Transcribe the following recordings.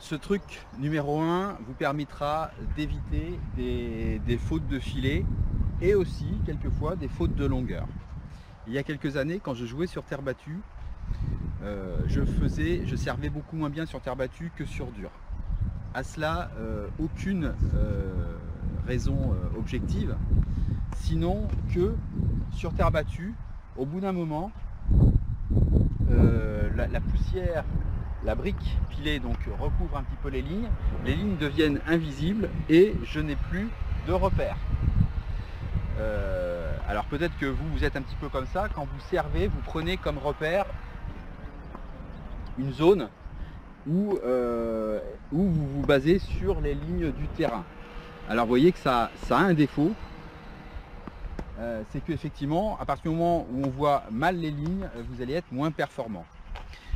Ce truc numéro 1 vous permettra d'éviter des fautes de filet et aussi quelquefois des fautes de longueur. Il y a quelques années, quand je jouais sur terre battue, je servais beaucoup moins bien sur terre battue que sur dur. À cela, aucune raison objective, sinon que sur terre battue, au bout d'un moment, la poussière, la brique pilée donc recouvre un petit peu les lignes deviennent invisibles et je n'ai plus de repères. Alors peut-être que vous êtes un petit peu comme ça, quand vous servez, vous prenez comme repère une zone où vous vous basez sur les lignes du terrain. Alors vous voyez que ça a un défaut, c'est qu'effectivement, à partir du moment où on voit mal les lignes, vous allez être moins performant.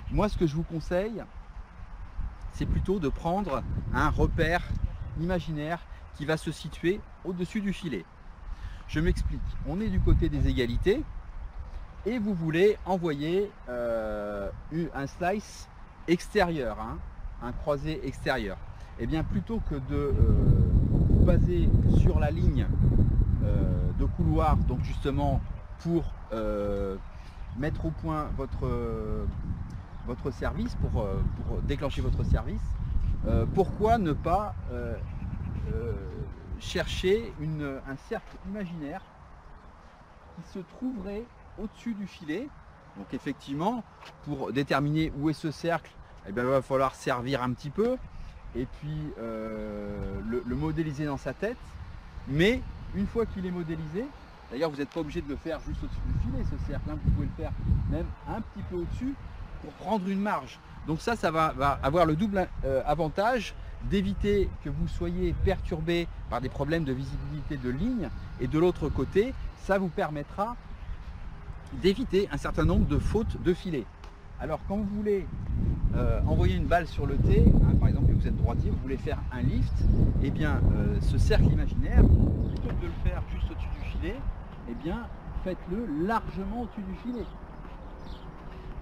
Moi, ce que je vous conseille, c'est plutôt de prendre un repère imaginaire qui va se situer au-dessus du filet. Je m'explique, on est du côté des égalités et vous voulez envoyer un slice extérieur, hein, un croisé extérieur. Et bien plutôt que de vous baser sur la ligne de couloir, donc justement pour mettre au point votre service, pour déclencher votre service, pourquoi ne pas chercher un cercle imaginaire qui se trouverait au-dessus du filet. Donc effectivement, pour déterminer où est ce cercle, eh bien, il va falloir servir un petit peu et puis le modéliser dans sa tête. Mais une fois qu'il est modélisé, d'ailleurs vous n'êtes pas obligé de le faire juste au-dessus du filet ce cercle, hein, vous pouvez le faire même un petit peu au-dessus pour prendre une marge. Donc ça va avoir le double avantage d'éviter que vous soyez perturbé par des problèmes de visibilité de ligne, et de l'autre côté, ça vous permettra d'éviter un certain nombre de fautes de filet. Alors quand vous voulez envoyer une balle sur le tee, hein, par exemple que vous êtes droitier, vous voulez faire un lift, et bien ce cercle imaginaire, plutôt que de le faire juste au-dessus du filet, et bien faites-le largement au-dessus du filet.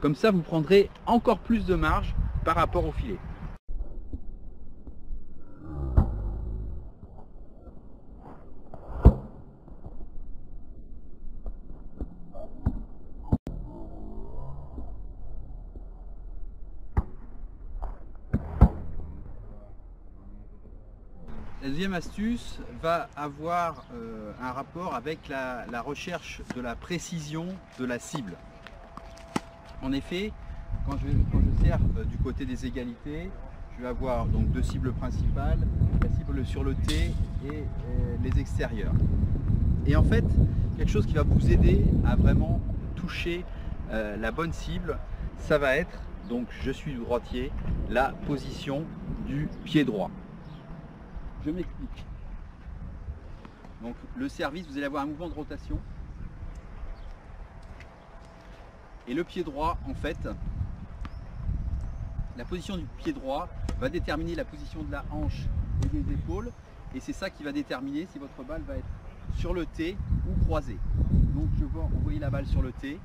Comme ça vous prendrez encore plus de marge par rapport au filet. La deuxième astuce va avoir un rapport avec la recherche de la précision de la cible. En effet, quand je sers du côté des égalités, je vais avoir donc deux cibles principales, la cible sur le tee et les extérieurs. Et en fait, quelque chose qui va vous aider à vraiment toucher la bonne cible, ça va être, donc je suis droitier, la position du pied droit. Je m'explique. Donc le service, vous allez avoir un mouvement de rotation. Et le pied droit, en fait, la position du pied droit va déterminer la position de la hanche et des épaules. Et c'est ça qui va déterminer si votre balle va être sur le tee ou croisée. Donc je vais envoyer la balle sur le tee.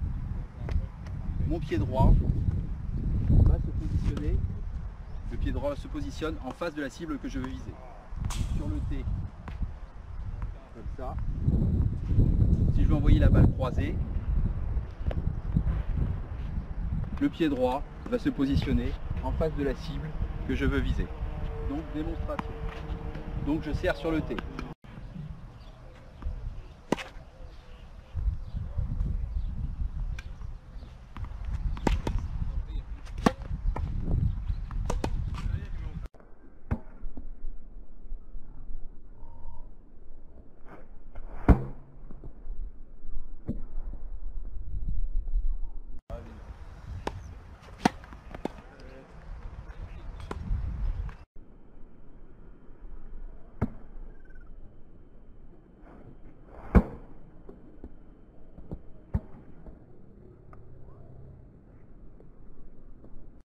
Mon pied droit va se positionner. Le pied droit se positionne en face de la cible que je veux viser. Sur le tee, comme ça. Si je veux envoyer la balle croisée, le pied droit va se positionner en face de la cible que je veux viser. Donc démonstration. Donc je serre sur le tee.